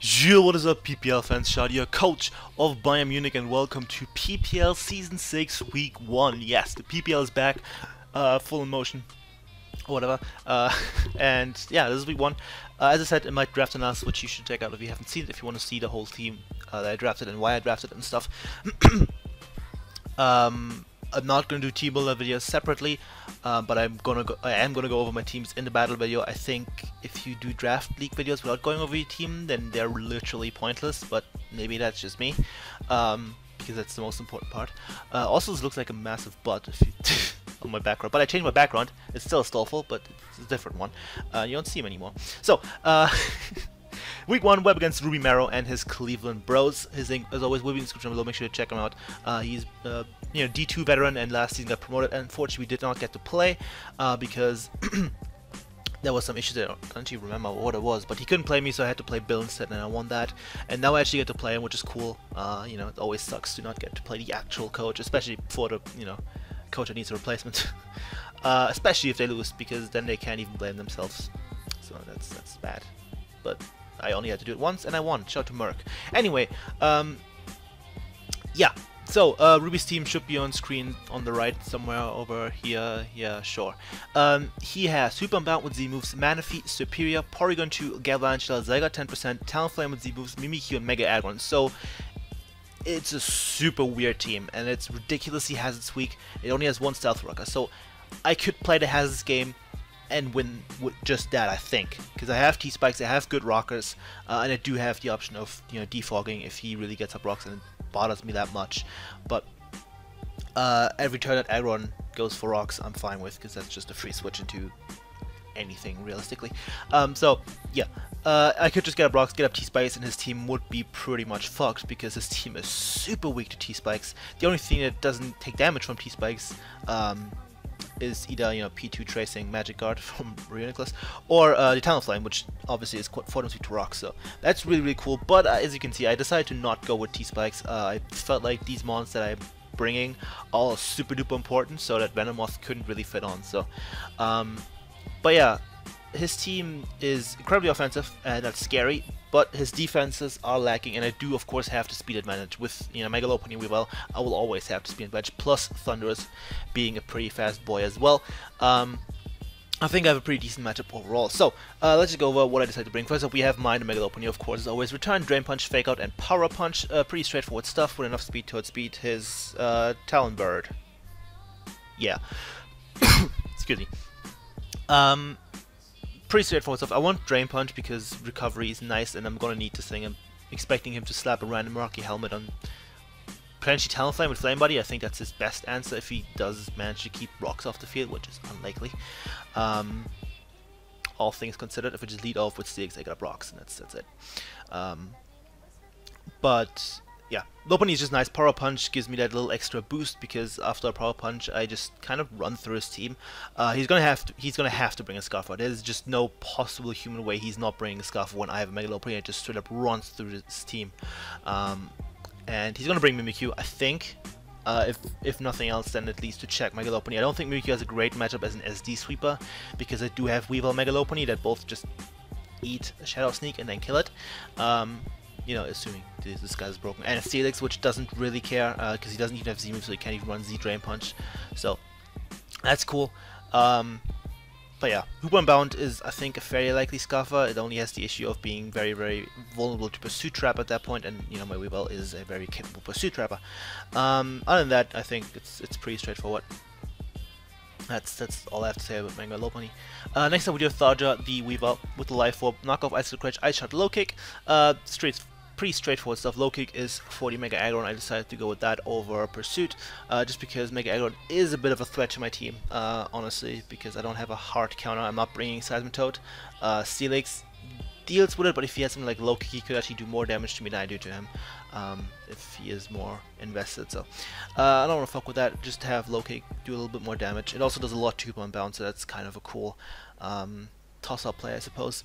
Yo, what is up, PPL fans? Shad here, coach of Bayern Munich, and welcome to PPL Season 6 Week 1. Yes, the PPL is back, full in motion, or whatever. And yeah, this is Week 1. As I said in my draft analysis, which you should check out if you haven't seen it, if you want to see the whole team that I drafted and why I drafted it and stuff. I'm not going to do team builder videos separately, but I am gonna go over my teams in the battle video. I think if you do draft league videos without going over your team, then they're literally pointless. But maybe that's just me, because that's the most important part. Also, this looks like a massive butt if you on my background, but I changed my background. It's still a Stolful, but it's a different one. You don't see him anymore. So. Week 1, Web against Ruby Marrow and his Cleveland Bros. His link, as always, will be in the description below. Make sure to check him out. He's D2 veteran, and last season got promoted. Unfortunately, we did not get to play because there was some issues there. I can't actually remember what it was, but he couldn't play me, so I had to play Bill instead, and I won that. And now I actually get to play him, which is cool. It always sucks to not get to play the actual coach, especially for the coach that needs a replacement. Especially if they lose, because then they can't even blame themselves. So that's bad. But I only had to do it once, and I won. Shout out to Merc. Anyway, yeah. So, Ruby's team should be on screen on the right somewhere over here. Yeah, sure. He has Super Unbound with Z moves, Manaphy, Superior, Porygon 2, Galvanic Shell, Zygarde 10%, Talonflame with Z moves, Mimikyu, and Mega Aggron. So, it's a super weird team, and it's ridiculously Hazard's weak. It only has one Stealth Rocker, so I could play the Hazard's game and win with just that, I think, because I have T-Spikes, I have good rockers, and I do have the option of defogging if he really gets up rocks and it bothers me that much. But every turn that Aggron goes for rocks, I'm fine with, because that's just a free switch into anything realistically. So yeah, I could just get up rocks, get up T-Spikes, and his team would be pretty much fucked because his team is super weak to T-Spikes. The only thing that doesn't take damage from T-Spikes is either P2 tracing Magic Guard from Mewnich, or the Talonflame, which obviously is quite weak to rock. So that's really cool. But as you can see, I decided to not go with T-Spikes. I felt like these mons that I'm bringing are all super duper important, so that Venomoth couldn't really fit on. So, but yeah, his team is incredibly offensive, and that's scary. But his defenses are lacking, and I do of course have the speed advantage. With Megalovania Weavile, I will always have the speed advantage, plus Thunderous being a pretty fast boy as well. I think I have a pretty decent matchup overall. So let's just go over what I decided to bring. First up, we have mine, Megalovania, of course, as always. Return, Drain Punch, Fake Out, and Power Punch. Pretty straightforward stuff with enough speed to outspeed his Talonbird. Yeah. Excuse me. Pretty straightforward stuff. I want Drain Punch because recovery is nice, and I'm gonna need this thing. I'm expecting him to slap a random Rocky Helmet on potentially Talonflame with Flame Body. I think that's his best answer if he does manage to keep rocks off the field, which is unlikely. All things considered, if I just lead off with Sticks, I got up rocks, and that's it. But yeah, Lopunny is just nice. Power Punch gives me that little extra boost because after a Power Punch, I just kind of run through his team. He's gonna have to bring a Scarf out. There's just no possible human way he's not bringing a Scarf when I have a Megalopony. It just straight up runs through his team. And he's gonna bring Mimikyu, I think. If nothing else, then at least to check Megalopony. I don't think Mimikyu has a great matchup as an SD sweeper because I do have Weavile Megalopony that both just eat a Shadow Sneak and then kill it. Assuming this guy's broken. And a sha-leik, which doesn't really care, because he doesn't even have Z-move, so he can't even run Z-Drain Punch. So, that's cool. But yeah, Hooper Unbound is, I think, a fairly likely Scarfer. It only has the issue of being very vulnerable to Pursuit Trap at that point, and, my Weavile is a very capable Pursuit Trapper. Other than that, I think it's pretty straightforward. That's all I have to say about Megalopony. Next up we do Tharja, the Weavile, with the Life Orb, Knockoff, Ice Crunch, Ice Shot, Low Kick. Pretty straightforward stuff. Low Kick is 40 Mega Aggron. I decided to go with that over Pursuit, just because Mega Aggron is a bit of a threat to my team, honestly, because I don't have a hard counter. I'm not bringing Seismitoad. Sha-leik deals with it, but if he has something like Low Kick, he could actually do more damage to me than I do to him, if he is more invested. So I don't want to fuck with that. Just have Low Kick do a little bit more damage. It also does a lot to Unbound, so that's kind of a cool toss-up play, I suppose.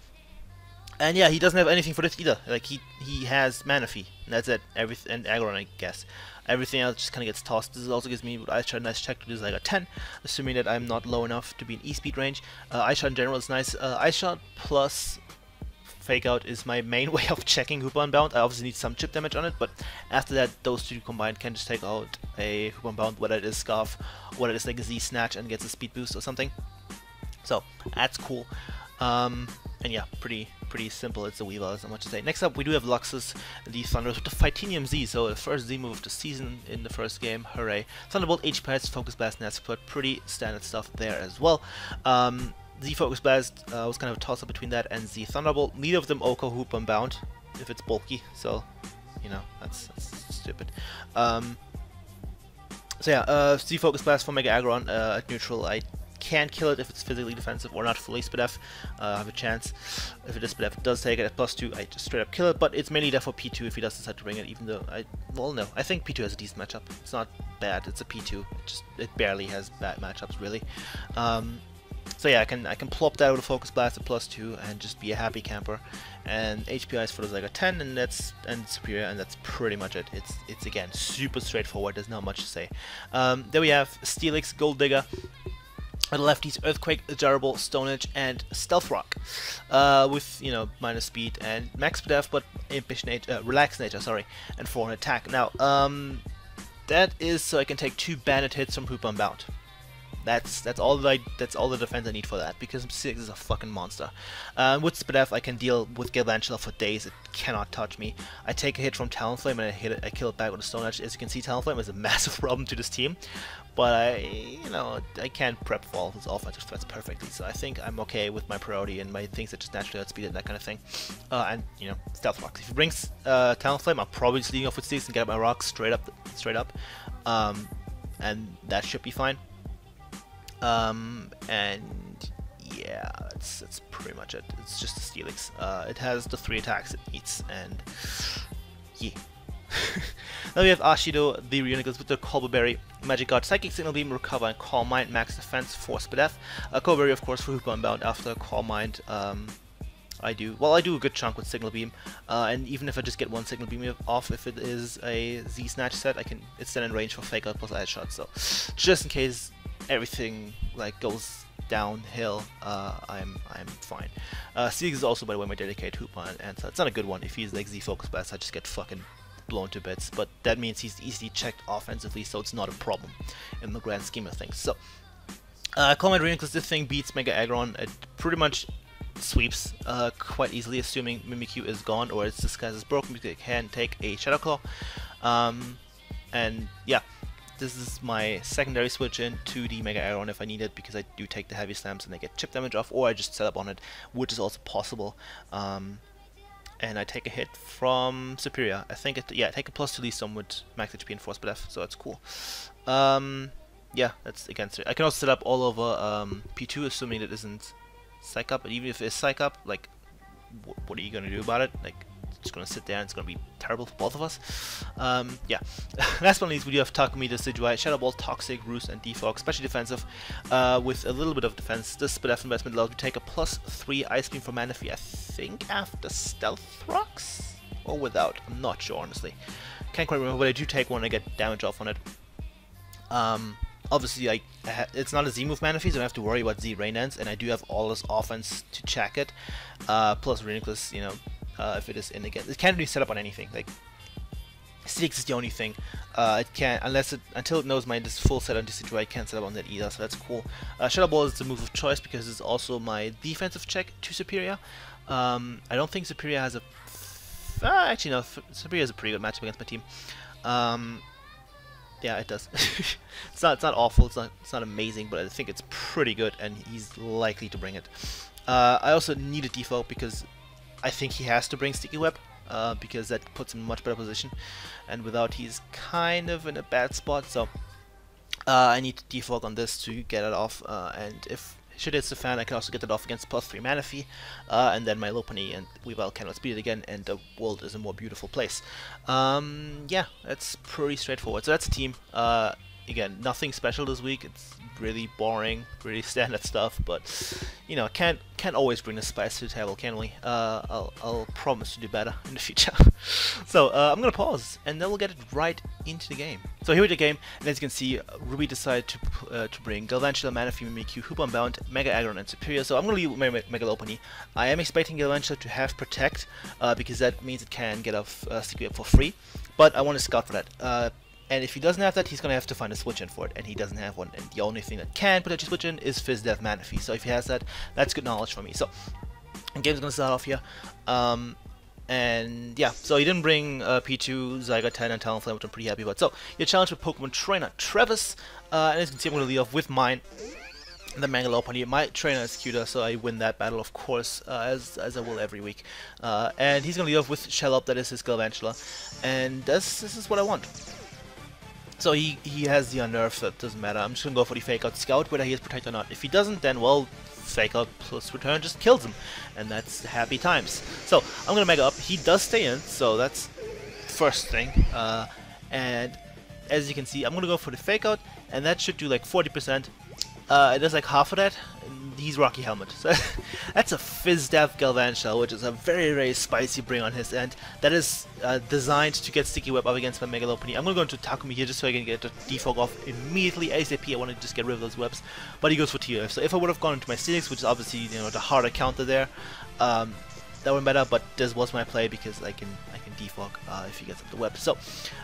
And yeah, he doesn't have anything for this either. Like he has Manaphy, and that's it. And Aggron, I guess. Everything else just kind of gets tossed. This also gives me with Ice Shot a nice check to do like a 10, assuming that I'm not low enough to be in E-speed range. Ice Shot in general is nice. Ice Shot plus Fake Out is my main way of checking Hooper Unbound. I obviously need some chip damage on it, but after that, those two combined can just take out a Hooper Unbound, whether it is Scarf, whether it is like a Z Snatch and gets a speed boost or something. So that's cool. And yeah, pretty simple. It's a Weavile, as much to say. Next up, we do have Luxus, the Thunderers with the Titanium Z. So the first Z move of the season in the first game. Hooray! Thunderbolt, HP, Focus Blast, Nasty Plot. Pretty standard stuff there as well. Z Focus Blast was kind of a toss-up between that and Z Thunderbolt. Neither of them Oko Hoop Unbound if it's bulky. So you know that's stupid. So yeah, Z Focus Blast for Mega Aggron at neutral. I can kill it if it's physically defensive or not fully SPDF. I have a chance. If it is SPDF, it does take it at +2. I just straight up kill it, but it's mainly there for P2 if he does decide to bring it, even though well, no, I think P2 has a decent matchup. It's not bad, it's a P2. It barely has bad matchups, really. So yeah, I can plop that with a Focus Blast at +2 and just be a happy camper. And HPI is for the Zyga 10, and Superior, and that's pretty much it. It's again super straightforward. There's not much to say. There we have sha-leik, Gold Digger. On the lefties, Earthquake, Jarable, Stone Edge, and Stealth Rock, with minus speed and max SPDF, but impish nature, relaxed nature, sorry, and 4 attack. Now, that is so I can take 2 bandit hits from Hooper Unbound. That's all the defense I need for that, because sha-leik is a fucking monster. With SPDF, I can deal with Galvantula for days. It cannot touch me. I take a hit from Talonflame and I kill it back with a Stone Edge. As you can see, Talonflame is a massive problem to this team, but I can't prep for all of his offensive threats perfectly. So I think I'm okay with my priority and my things that just naturally outspeed it and that kind of thing. And Stealth Rocks. If he brings Talonflame, I'm probably just leading off with sha-leik and get my rocks straight up, and that should be fine. And yeah, that's pretty much it. It's just the sha-leik. It has the 3 attacks it needs, and yeah. Now we have Ashido, the Reuniclus with the Colberberry, Magic Guard, Psychic Signal Beam, Recover, and Calm Mind, Max Defense, 4 SPDF. Colberberry, of course, for Hooper Unbound. After Calm Mind, I do a good chunk with Signal Beam, and even if I just get 1 Signal Beam off, if it is a Z Snatch set, it's then in range for Fake Out plus Ice Shot. So just in case everything goes downhill, I'm fine. sha-leik is also, by the way, my dedicated Hooper, and so it's not a good one. If he's like Z Focus Blast, I just get fucking blown to bits, but that means he's easily checked offensively, so it's not a problem in the grand scheme of things. So Calm Mind Reuniclus, this thing beats Mega Aggron. It pretty much sweeps quite easily, assuming Mimikyu is gone or its disguise is broken, because it can take a Shadow Claw. And yeah, this is my secondary switch into the Mega Aggron if I need it, because I do take the heavy slams and I get chip damage off, or I just set up on it, which is also possible. And I take a hit from Superior. I think I take a +2 least some with max HP and 4 SPDF, so that's cool. Yeah, that's against it. I can also set up all over P2, assuming it isn't Psych Up, but even if it is Psych Up, like, what are you gonna do about it? Like, just gonna sit there and it's gonna be terrible for both of us. Yeah. Last but not least, we do have Takumi, Decidueye, Shadow Ball, Toxic, Roost, and Defog, especially defensive, with a little bit of defense. This SPDF investment allows me to take a +3 Ice Beam from Manaphy, I think after Stealth Rocks? Or without, I'm not sure, honestly. Can't quite remember, but I do take one and I get damage off on it. Obviously, it's not a Z move Manaphy, so I don't have to worry about Z Rain Dance, and I do have all this offense to check it. Plus Reuniclus, if it is in again. It can't really set up on anything. Like, sha-leik is the only thing. It can't, until it knows my full set on Decidueye, I can't set up on that either, so that's cool. Shadow Ball is the move of choice because it's also my defensive check to Superior. I don't think Superior has a... actually, no, Superior has a pretty good matchup against my team. Yeah, it does. It's not awful, it's not amazing, but I think it's pretty good, and he's likely to bring it. I also need a default because I think he has to bring Sticky Web, because that puts him in a much better position, and without he's kind of in a bad spot, so I need to defog on this to get it off, and if should it's the fan, I can also get it off against +3 Manaphy, and then my Lopunny and Weavile cannot speed it again, and the world is a more beautiful place. Yeah, that's pretty straightforward. So that's a team. again, nothing special this week. It's really boring, really standard stuff, but you know, can't always bring the spice to the table, can we? I'll promise to do better in the future. So I'm gonna pause, and then we'll get it right into the game. So here we the game, and as you can see, Ruby decided to bring Galvantula, Manaphy, Mimikyu, Hoopa Unbound, Mega Aggron, and Superior. So I'm gonna leave Megalovania. I am expecting Galvantula to have Protect, because that means it can get off Sticky Web for free, but I want to scout for that. And if he doesn't have that, he's going to have to find a switch in for it, and he doesn't have one. And the only thing that can potentially switch in is Fizz Death Manaphy. So if he has that, that's good knowledge for me. So, the game's going to start off here. And yeah, so he didn't bring P2, Zygarde 10, and Talonflame, which I'm pretty happy about. So, your challenge with Pokemon Trainer Travis. And as you can see, I'm going to lead off with mine. The Megalopony. My trainer is cuter, so I win that battle, of course, as I will every week. And he's going to lead off with Shellup, that is his Galvantula. And this is what I want. So he has the Unnerve, so it doesn't matter. I'm just going to go for the Fake Out Scout, whether he is Protect or not. If he doesn't, then, well, Fake Out plus Return just kills him. And that's happy times. So, I'm going to Mega Up. He does stay in, so that's first thing. And as you can see, I'm going to go for the Fake Out, and that should do like 40%. It does like half of that. He's Rocky Helmet. So that's a Fizz Death Galvantula, which is a very, very spicy bring on his end. That is designed to get Sticky Web up against my Megalopony. I'm going to go into Takumi here just so I can get the defog off immediately ASAP. I want to just get rid of those webs. But he goes for TF. So if I would have gone into my Sha-leik, which is obviously, you know, the harder counter there, that would be better, but this was my play because I can defog if he gets up the web. So,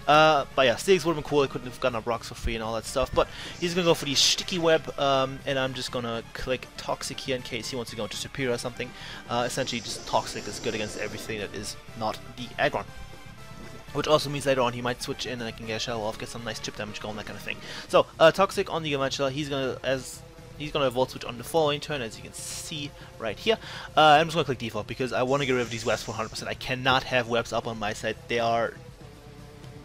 but yeah, Sha-leik would have been cool. I couldn't have gotten up rocks for free and all that stuff. But he's gonna go for the Sticky Web, and I'm just gonna click Toxic here in case he wants to go into Superior or something. Essentially, just Toxic is good against everything that is not the Aggron. Which also means later on he might switch in and I can get a shell off, get some nice chip damage going, that kind of thing. So, Toxic on the Galvantula, he's gonna Volt Switch on the following turn, as you can see right here. I'm just gonna click default because I want to get rid of these webs for 100%. I cannot have webs up on my side. They are,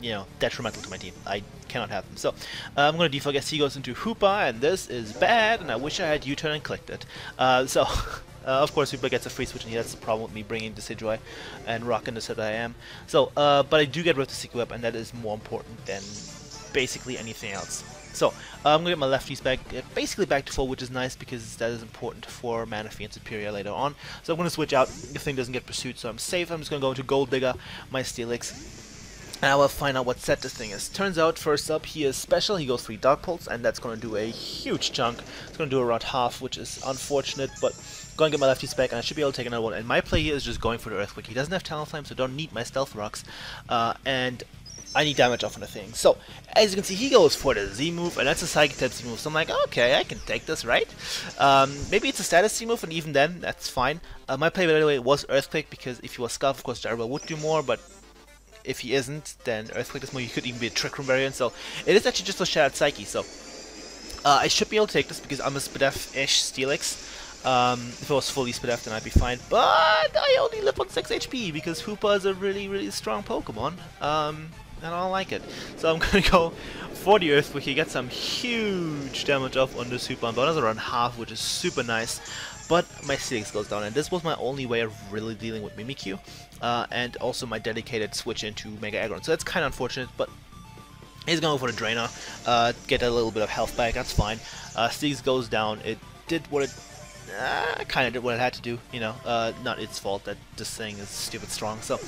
you know, detrimental to my team. I cannot have them. So I'm gonna default as he goes into Hoopa, and this is bad. And I wish I had U-turn and clicked it. Of course, Hoopa gets a free switch, and that's the problem with me bringing Decidueye and rocking the set that I am. So, but I do get rid of the Sticky Web, and that is more important than basically anything else. So, I'm going to get my lefties back, basically back to full, which is nice because that is important for Manaphy and Superior later on. So I'm going to switch out, the thing doesn't get pursued, so I'm safe. I'm just going to go into Gold Digger, my Sha-leik, and I will find out what set this thing is. Turns out, first up, he is special, he goes 3 Dark Pulse, and that's going to do a huge chunk. It's going to do around half, which is unfortunate, but going to get my lefties back, and I should be able to take another one. And my play here is just going for the Earthquake. He doesn't have Talonflame, so don't need my Stealth Rocks, and I need damage off on the thing. So, as you can see, he goes for the Z move, and that's a Psychic type Z move. So I'm like, okay, I can take this, right? Maybe it's a status Z move, and even then, that's fine. My play, by the way, was Earthquake, because if he was Scarf, of course, Gyro would do more, but if he isn't, then Earthquake is more. You could even be a Trick Room variant, so it is actually just a Shattered Psyche. So, I should be able to take this, because I'm a Spadef-ish Sha-leik. If it was fully Spadef, then I'd be fine, but I only live on 6 HP, because Hoopa is a really, really strong Pokemon. And I don't like it. So I'm going to go for the Earthquake. He gets some huge damage off on this Hoopa, but that's around half, which is super nice. But my Sha-leik goes down, and this was my only way of really dealing with Mimikyu, and also my dedicated switch into Mega Aggron. So that's kind of unfortunate, but he's going for the Drainer, get a little bit of health back, that's fine. Sha-leik goes down. It did what it kind of did what it had to do, you know, not its fault that this thing is stupid strong. So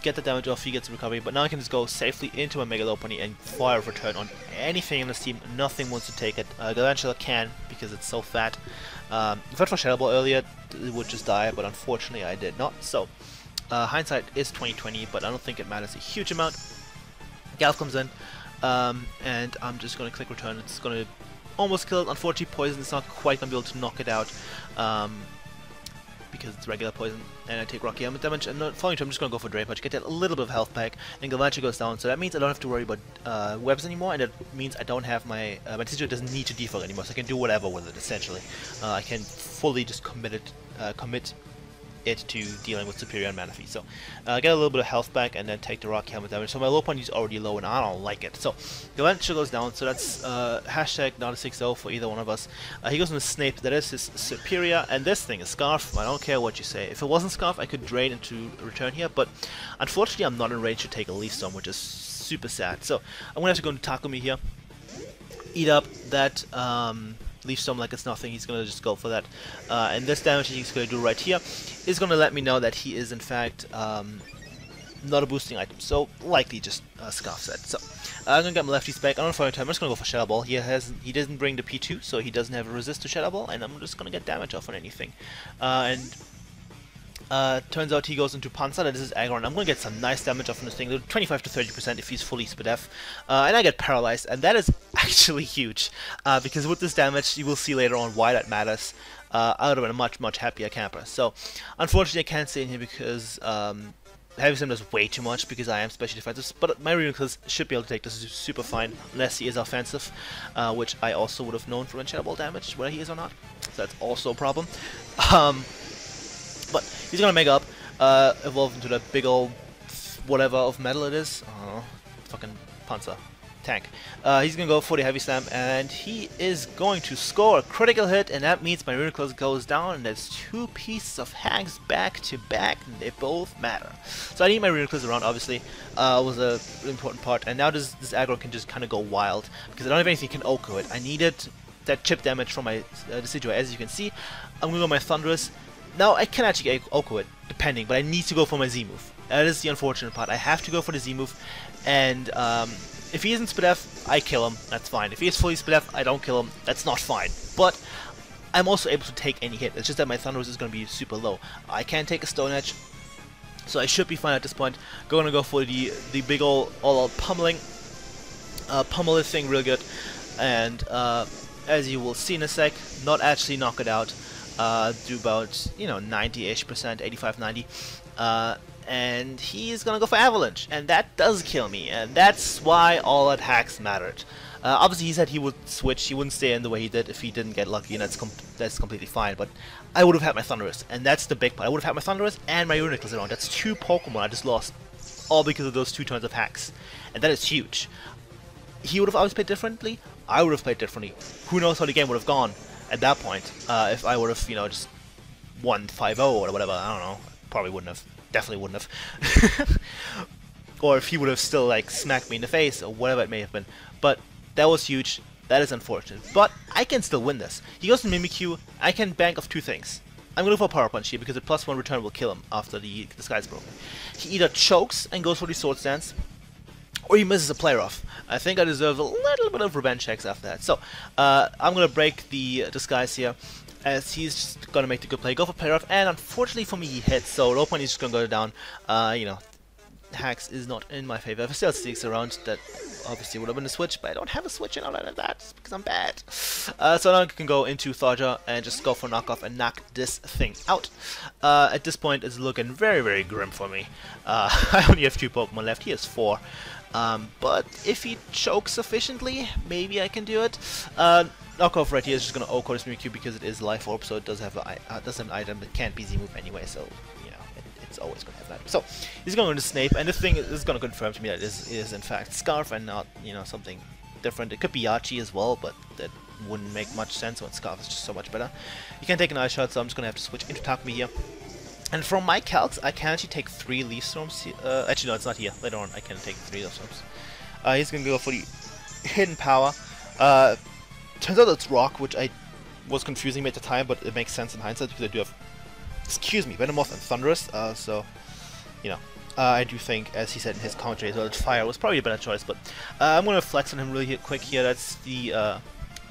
get the damage off, he gets recovery, but now I can just go safely into my Megalopony and fire of return on anything in this team. Nothing wants to take it. Galvantula can, because it's so fat. If I tried Shadow Ball earlier, it would just die, but unfortunately I did not. So, hindsight is 20/20, but I don't think it matters a huge amount. Galv comes in, and I'm just going to click return. It's going to almost kill it. Unfortunately, poison is not quite going to be able to knock it out. Because it's regular poison, and I take Rocky Helmet damage, and the following turn I'm just going to go for Drain Punch, get that a little bit of health back, and Galvantula goes down, so that means I don't have to worry about webs anymore, and that means I don't have my Decidueye doesn't need to defog anymore, so I can do whatever with it, essentially. I can fully just commit it to dealing with Superior and Manaphy. So, get a little bit of health back, and then take the Rocky Helmet damage. So my low point is already low, and I don't like it. So, Galvantula goes down, so that's hashtag not a 6-0 for either one of us. He goes into Snape, that is his Superior, and this thing is Scarf. I don't care what you say. If it wasn't Scarf, I could drain into return here, but unfortunately I'm not in range to take a Leaf Storm, which is super sad. So, I'm going to have to go into Takumi here. eat up that Leaf Storm like it's nothing. He's gonna just go for that, and this damage that he's gonna do right here is gonna let me know that he is in fact not a boosting item, so likely just Scarf Set. So I'm gonna get my lefties back. I don't know if I'm just gonna go for Shadow Ball. He doesn't bring the P2, so he doesn't have a resist to Shadow Ball, and I'm just gonna get damage off on anything. Turns out he goes into Panzer. That is his aggro, and I'm gonna get some nice damage off on this thing. 25 to 30% if he's fully Spadef, and I get paralyzed, and that is actually huge because with this damage, you will see later on why that matters. I would have been a much happier camper. So unfortunately, I can't stay in here because Heavy Slam does way too much because I am special defensive, but my Reuniclus should be able to take this super fine unless he is offensive, which I also would have known from Shadow Ball damage, whether he is or not. So that's also a problem. But he's gonna make up, evolve into that big old whatever of metal it is. Fucking Panzer. Tank. He's gonna go for the Heavy Slam, and he is going to score a critical hit, and that means my Reuniclus goes down, and there's two pieces of hacks back to back, and they both matter. So I need my Reuniclus around, obviously, was a really important part, and now this aggro can just kind of go wild, because I don't have anything that can Oko it. I needed that chip damage from my Decidueye, as you can see. I'm gonna go my Thunderous. Now I can actually Oko it, depending, but I need to go for my Z move. That is the unfortunate part. I have to go for the Z move, and if he isn't Spadef, I kill him, that's fine. If he is fully Spadef, I don't kill him, that's not fine. But I'm also able to take any hit, it's just that my Thunderous is going to be super low. I can't take a Stone Edge, so I should be fine at this point. Gonna go for the big all-out pummeling. Pummel this thing real good, and as you will see in a sec, not actually knock it out. Do about, 90-ish%, 85-90. And he's gonna go for Avalanche, and that does kill me, and that's why all that hacks mattered. Obviously he said he would switch, he wouldn't stay in the way he did if he didn't get lucky, and that's completely fine, but I would have had my Thunderous, and that's the big part. I would have had my Thunderous and my Reuniclus around. That's two Pokemon I just lost, all because of those 2 turns of hacks, and that is huge. He would have always played differently, I would have played differently. Who knows how the game would have gone at that point, if I would have, just won 5-0 or whatever, I don't know, probably wouldn't have. Definitely wouldn't have. Or if he would have still smacked me in the face or whatever it may have been. But that was huge. That is unfortunate. But I can still win this. He goes to Mimikyu. I can bank off 2 things. I'm going to go for a Power Punch here because the +1 return will kill him after the Sky's broken. He either chokes and goes for the Sword Stance, or he misses a play rough. I think I deserve a little bit of revenge checks after that. So I'm going to break the Disguise here, as he's just gonna make the good play, go for play rough, and unfortunately for me he hits, so low point is just gonna go down. Hacks is not in my favor. If I still sticks around, that obviously would have been a switch, but I don't have a switch in all of that because I'm bad. So now I can go into Tharja and just go for knockoff and knock this thing out. At this point it's looking very grim for me. I only have 2 Pokemon left, he has 4. But if he chokes sufficiently, maybe I can do it. Knockoff right here is just going to Oko this Mimikyu because it is Life Orb, so it does have an item that can't be Z-move anyway, so it's always going to have that. So he's going to Snape, and this thing is going to confirm to me that it is in fact Scarf and not something different. It could be Yachi as well, but that wouldn't make much sense when Scarf is just so much better. You can take an Ice Shot, so I'm just going to have to switch into Takumi here. And from my calcs, I can actually take 3 Leaf Storms here. Actually, no, it's not here. Later on, I can take 3 Leaf Storms. He's going to go for the Hidden Power. Turns out it's Rock, which I was confusing me at the time, but it makes sense in hindsight because I do have, Venomoth and Thunderous. I do think, as he said in his commentary as well, that Fire was probably a better choice. But I'm going to flex on him really quick here. That's the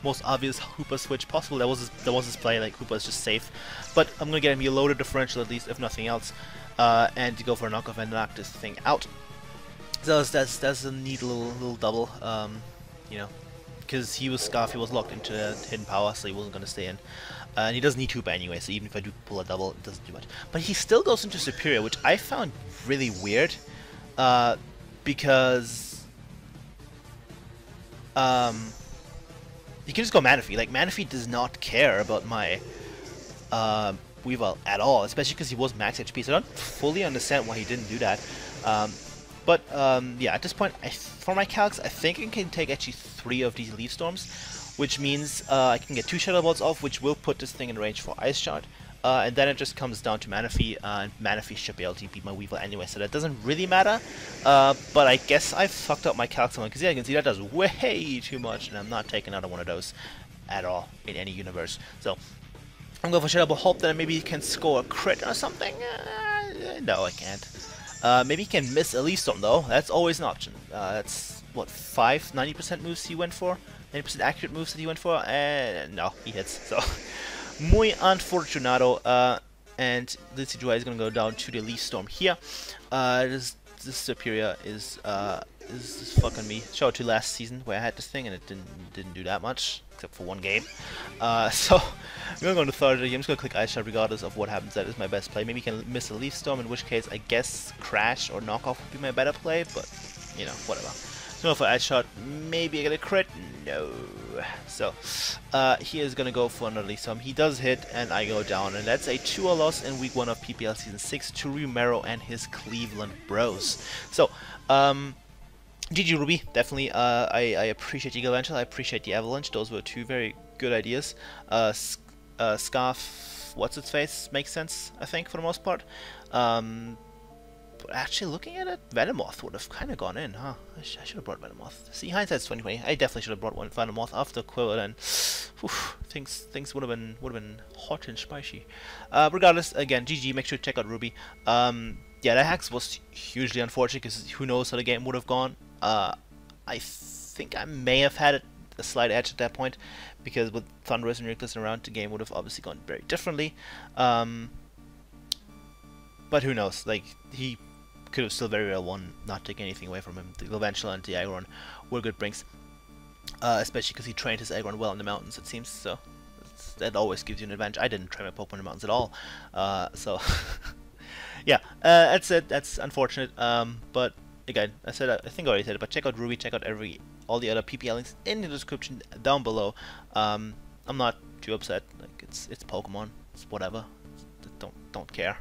most obvious Hoopa switch possible. That was his play. Hoopa is just safe. But I'm going to get him a loaded differential at least, if nothing else, and to go for a knockoff and knock this thing out. So that's a neat little double. Because he was Scarf, he was locked into Hidden Power, so he wasn't going to stay in. And he doesn't need Hoopa anyway, so even if I do pull a double, it doesn't do much. But he still goes into Superior, which I found really weird, because you can just go Manaphy. Manaphy does not care about my Weavile at all, especially because he was max HP, so I don't fully understand why he didn't do that. Yeah, at this point, for my calcs, I think I can take actually 3 of these Leaf Storms, which means I can get 2 Shadow Balls off, which will put this thing in range for Ice Shard. and then it just comes down to Manaphy, and Manaphy should be able to beat my Weevil anyway, so that doesn't really matter. But I guess I fucked up my calcs on, because yeah, you can see that does way too much, and I'm not taking another one of those at all in any universe. So I'm going for Shadow, hope that maybe he can score a crit or something. No, I can't. Maybe he can miss a Leaf Storm though. That's always an option. That's what, 90% moves he went for? 90% accurate moves that he went for? And no, he hits. So muy unfortunado. And this Juai is gonna go down to the Leaf Storm here. This Superior is fucking me. Shout out to last season where I had this thing and it didn't do that much except for one game. So I'm gonna go to third. I'm just gonna click Ice Shot regardless of what happens. That is my best play. Maybe he can miss a Leaf Storm, in which case I guess Crash or Knockoff would be my better play, but you know, whatever. So for Ice Shot, maybe I get a crit. No. So he is gonna go for another Leaf Storm. He does hit and I go down, and that's a 2-0 loss in week 1 of PPL season 6 to Romero and his Cleveland Bros. So GG Ruby, definitely. I appreciate Eagle Angel, I appreciate the Avalanche. Those were two very good ideas. Scarf, what's its face, makes sense, I think, for the most part. But actually, looking at it, Venomoth would have kind of gone in, huh? I should have brought Venomoth. See, hindsight's 2020. I definitely should have brought one Venomoth after Quiver, and things would have been hot and spicy. Regardless, again, GG. Make sure to check out Ruby. Yeah, that hacks was hugely unfortunate because who knows how the game would have gone. I think I may have had a slight edge at that point, because with Thunderous and Reckless around, the game would have obviously gone very differently. But who knows? Like, he could have still very well won, not taking anything away from him. The Glevantula and the Aggron were good brings, especially because he trained his Aggron well in the mountains, it seems. So that always gives you an advantage. I didn't train my Pokemon in the mountains at all, so yeah, that's it. That's unfortunate. But again, I think I already said it, but check out Ruby, check out all the other PPL links in the description down below. I'm not too upset. Like, it's Pokemon. It's whatever. Don't care.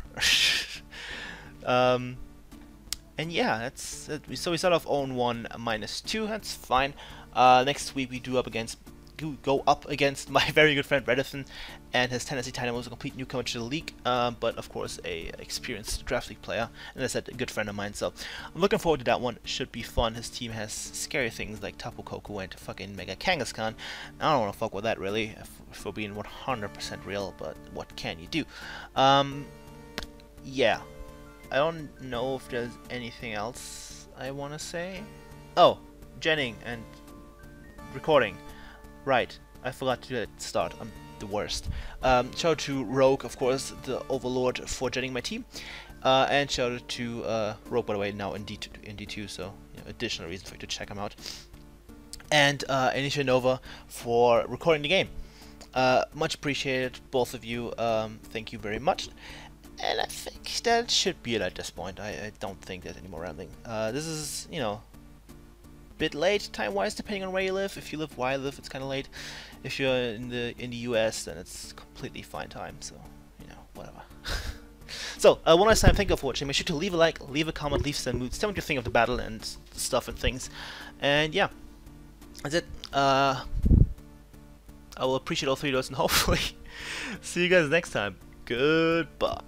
And yeah, that's it. So we start off 0-1 -2. That's fine. Next week we go up against my very good friend Redifin and his Tennessee Dynamo is a complete newcomer to the league, but of course a experienced draft league player, and as I said, a good friend of mine. So I'm looking forward to that one. Should be fun. His team has scary things like Tapu Koko and fucking Mega Kangaskhan. I don't want to fuck with that really, if we're being 100% real, but what can you do? Yeah, I don't know if there's anything else I want to say. Oh, Jenning and recording. Right, I forgot to do that at the start. I'm the worst. Shout out to Rogue, of course, the Overlord, for joining my team. And shout out to Rogue, by the way, now in D2, so you know, additional reason for you to check him out. And Aaaand Nova for recording the game. Much appreciated, both of you. Thank you very much. And I think that should be it at this point. I don't think there's any more rambling. This is, you know, bit late time-wise, depending on where you live. If you live where I live, it's kind of late. If you're in the US, then it's completely fine time. So, you know, whatever. So, one last time, thank you for watching. Make sure to leave a like, leave a comment, leave some moods. Tell me what you think of the battle and stuff and things. And yeah, that's it. I will appreciate all 3 of those, and hopefully see you guys next time. Goodbye.